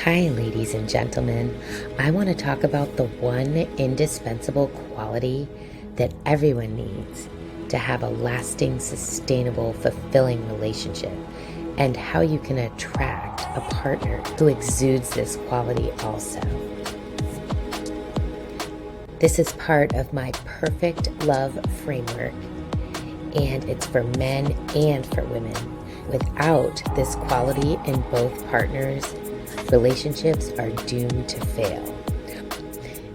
Hi, ladies and gentlemen. I want to talk about the one indispensable quality that everyone needs to have a lasting, sustainable, fulfilling relationship, and how you can attract a partner who exudes this quality also. This is part of my perfect love framework, and it's for men and for women. Without this quality in both partners, relationships are doomed to fail.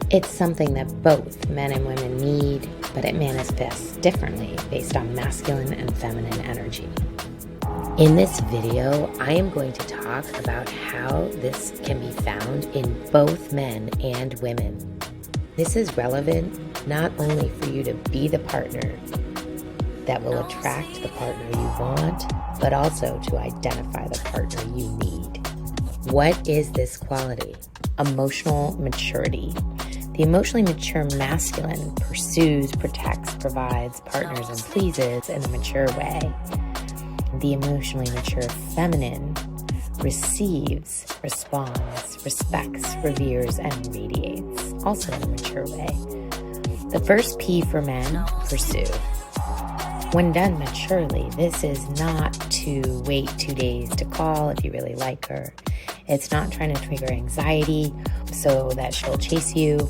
It's something that both men and women need, but it manifests differently based on masculine and feminine energy. In this video, I am going to talk about how this can be found in both men and women. This is relevant not only for you to be the partner that will attract the partner you want, but also to identify the partner you need. What is this quality? Emotional maturity. The emotionally mature masculine pursues, protects, provides, partners, and pleases in a mature way. The emotionally mature feminine receives, responds, respects, reveres, and radiates, also in a mature way. The first P for men, pursue. When done maturely, this is not to wait 2 days to call if you really like her. It's not trying to trigger anxiety so that she'll chase you.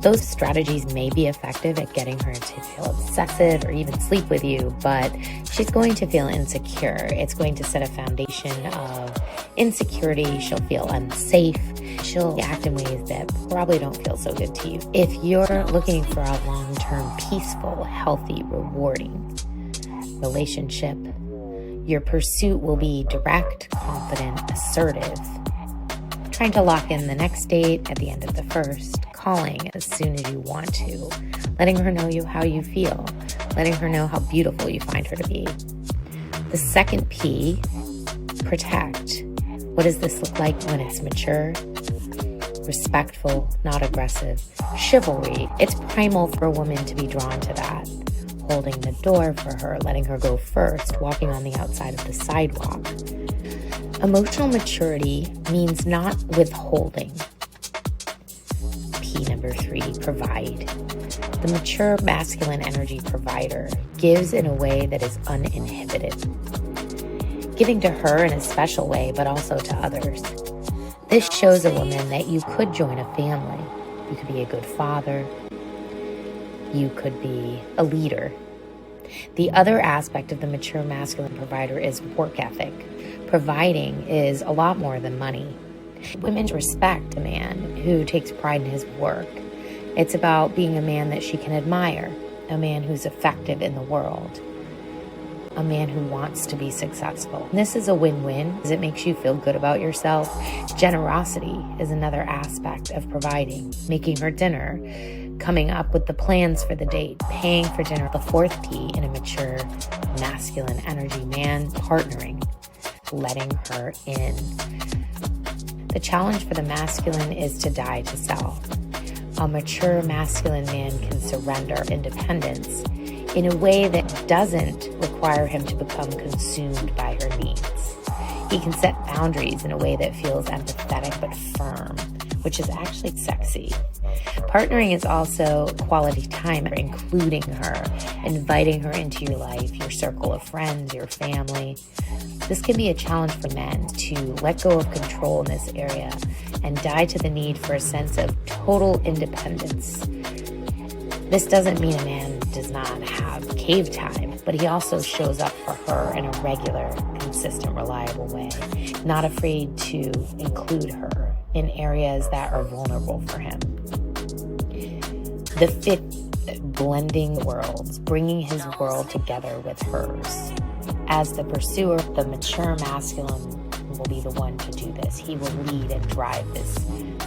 Those strategies may be effective at getting her to feel obsessive or even sleep with you, but she's going to feel insecure. It's going to set a foundation of insecurity. She'll feel unsafe. She'll act in ways that probably don't feel so good to you. If you're looking for a long-term, peaceful, healthy, rewarding relationship, your pursuit will be direct, confident, assertive, trying to lock in the next date at the end of the first, calling as soon as you want to, letting her know how you feel, letting her know how beautiful you find her to be. The second P, protect. What does this look like when it's mature? Respectful, not aggressive. Chivalry. It's primal for a woman to be drawn to that. Holding the door for her, letting her go first, walking on the outside of the sidewalk. Emotional maturity means not withholding. P number 3, provide. The mature masculine energy provider gives in a way that is uninhibited, giving to her in a special way, but also to others. This shows a woman that you could join a family. You could be a good father. You could be a leader. The other aspect of the mature masculine provider is work ethic. Providing is a lot more than money. Women respect a man who takes pride in his work. It's about being a man that she can admire, a man who's effective in the world, a man who wants to be successful. And this is a win-win because it makes you feel good about yourself. Generosity is another aspect of providing, making her dinner, coming up with the plans for the date, paying for dinner. The fourth P in a mature masculine energy man, partnering, letting her in. The challenge for the masculine is to die to self. A mature masculine man can surrender independence in a way that doesn't require him to become consumed by her needs. He can set boundaries in a way that feels empathetic but firm, which is actually sexy. Partnering is also quality time, including her, inviting her into your life, your circle of friends, your family. This can be a challenge for men to let go of control in this area and die to the need for a sense of total independence. This doesn't mean a man does not have cave time, but he also shows up for her in a regular, consistent, reliable way, not afraid to include her in areas that are vulnerable for him. The fifth, blending worlds, bringing his world together with hers. As the pursuer, the mature masculine will be the one to do this. He will lead and drive this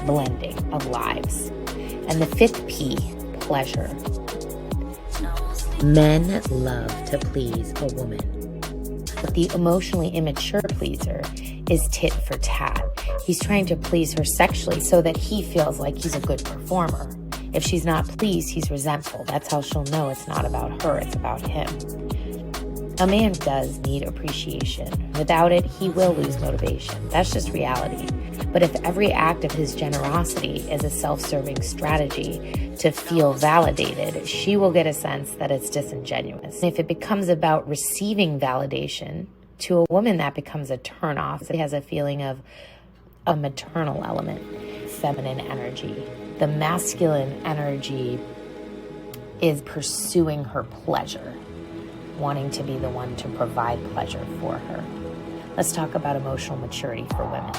blending of lives. And the fifth P, pleasure. Men love to please a woman. But the emotionally immature pleaser is tit for tat. He's trying to please her sexually so that he feels like he's a good performer. If she's not pleased, he's resentful. That's how she'll know it's not about her, it's about him. A man does need appreciation. Without it, he will lose motivation. That's just reality. But if every act of his generosity is a self-serving strategy to feel validated, she will get a sense that it's disingenuous. If it becomes about receiving validation, to a woman that becomes a turnoff. It has a feeling of a maternal element, feminine energy. The masculine energy is pursuing her pleasure, wanting to be the one to provide pleasure for her. Let's talk about emotional maturity for women.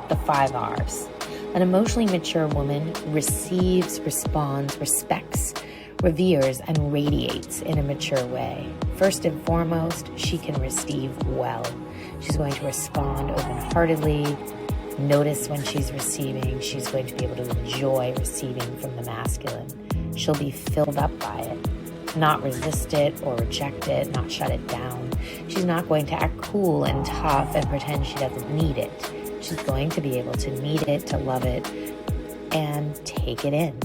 The 5 R's. An emotionally mature woman receives, responds, respects, reveres, and radiates in a mature way. First and foremost, she can receive well. She's going to respond open-heartedly, notice when she's receiving. She's going to be able to enjoy receiving from the masculine. She'll be filled up by it, not resist it or reject it, not shut it down. She's not going to act cool and tough and pretend she doesn't need it. She's going to be able to need it, to love it, and take it in.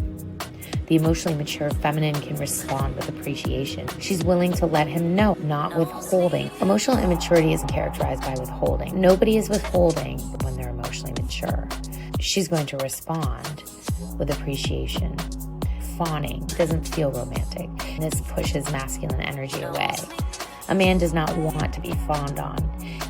The emotionally mature feminine can respond with appreciation. She's willing to let him know, not withholding. Emotional immaturity isn't characterized by withholding. Nobody is withholding when they're emotionally mature. She's going to respond with appreciation. Fawning doesn't feel romantic. This pushes masculine energy away. A man does not want to be fawned on.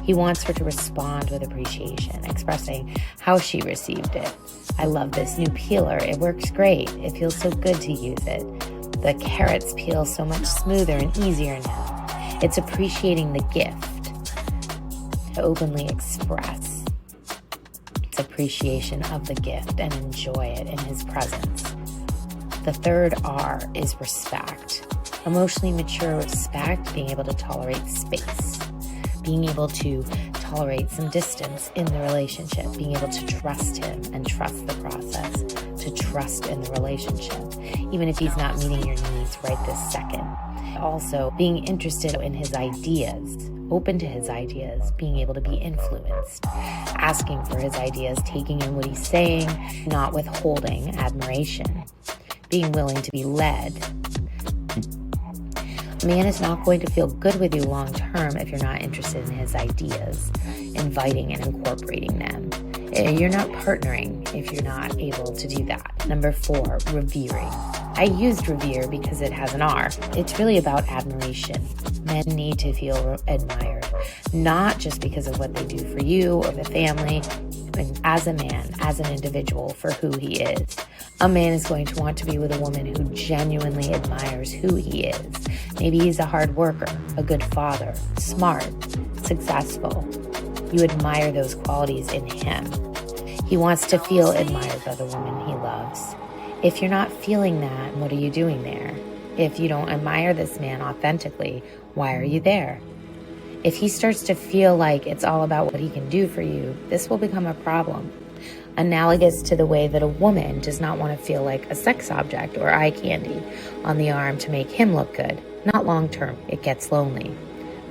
He wants her to respond with appreciation, expressing how she received it. I love this new peeler. It works great. It feels so good to use it. The carrots peel so much smoother and easier now. It's appreciating the gift. To openly express its appreciation of the gift and enjoy it in his presence. The 3rd R is respect. Emotionally mature respect, being able to tolerate space, being able to tolerate some distance in the relationship, being able to trust him and trust the process, to trust in the relationship, even if he's not meeting your needs right this second. Also, being interested in his ideas, open to his ideas, being able to be influenced, asking for his ideas, taking in what he's saying, not withholding admiration, being willing to be led. A man is not going to feel good with you long term if you're not interested in his ideas, inviting and incorporating them. You're not partnering if you're not able to do that. Number 4, revering. I used revere because it has an R. It's really about admiration. Men need to feel admired, not just because of what they do for you or the family, but as a man, as an individual, for who he is. A man is going to want to be with a woman who genuinely admires who he is. Maybe he's a hard worker, a good father, smart, successful. You admire those qualities in him. He wants to feel admired by the woman he loves. If you're not feeling that, what are you doing there? If you don't admire this man authentically, why are you there? If he starts to feel like it's all about what he can do for you, this will become a problem. Analogous to the way that a woman does not want to feel like a sex object or eye candy on the arm to make him look good. Not long term, it gets lonely.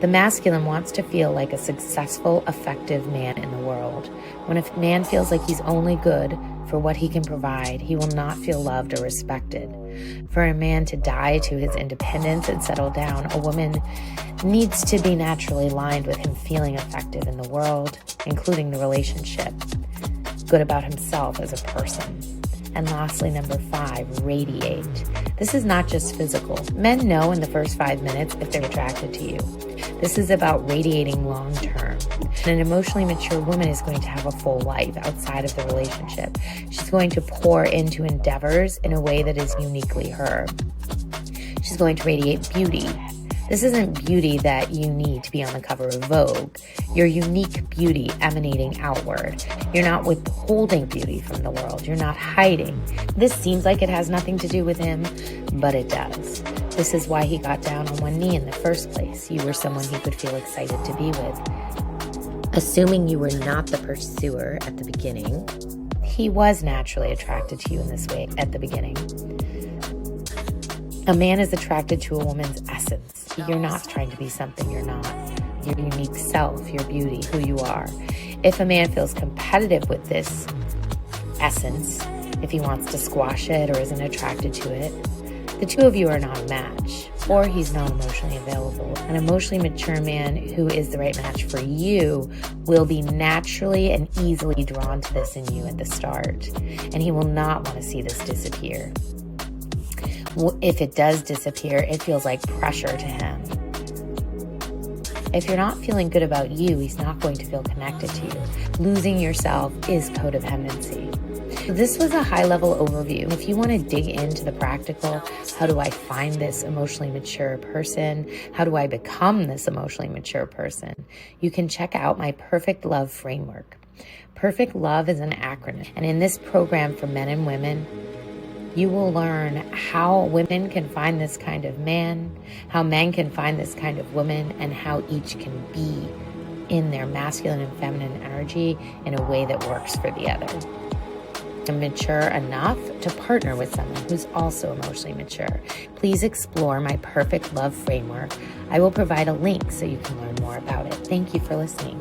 The masculine wants to feel like a successful, effective man in the world. When a man feels like he's only good for what he can provide, he will not feel loved or respected. For a man to die to his independence and settle down, a woman needs to be naturally aligned with him feeling effective in the world, including the relationship, good about himself as a person. And lastly, number 5, radiate. This is not just physical. Men know in the first 5 minutes if they're attracted to you. This is about radiating long term. And an emotionally mature woman is going to have a full life outside of the relationship. She's going to pour into endeavors in a way that is uniquely her. She's going to radiate beauty. This isn't beauty that you need to be on the cover of Vogue. Your unique beauty emanating outward. You're not withholding beauty from the world. You're not hiding. This seems like it has nothing to do with him, but it does. This is why he got down on one knee in the first place. You were someone he could feel excited to be with. Assuming you were not the pursuer at the beginning, he was naturally attracted to you in this way at the beginning. A man is attracted to a woman's essence. You're not trying to be something you're not. Your unique self, your beauty, who you are. If a man feels competitive with this essence, if he wants to squash it or isn't attracted to it, the two of you are not a match, or he's not emotionally available. An emotionally mature man who is the right match for you will be naturally and easily drawn to this in you at the start, and he will not want to see this disappear. If it does disappear, it feels like pressure to him. If you're not feeling good about you, he's not going to feel connected to you. Losing yourself is codependency. So this was a high-level overview. If you want to dig into the practical, how do I find this emotionally mature person? How do I become this emotionally mature person? You can check out my Perfect Love framework. Perfect Love is an acronym. And in this program for men and women, you will learn how women can find this kind of man, how men can find this kind of woman, and how each can be in their masculine and feminine energy in a way that works for the other. I'm mature enough to partner with someone who's also emotionally mature. Please explore my Perfect Love framework. I will provide a link so you can learn more about it. Thank you for listening.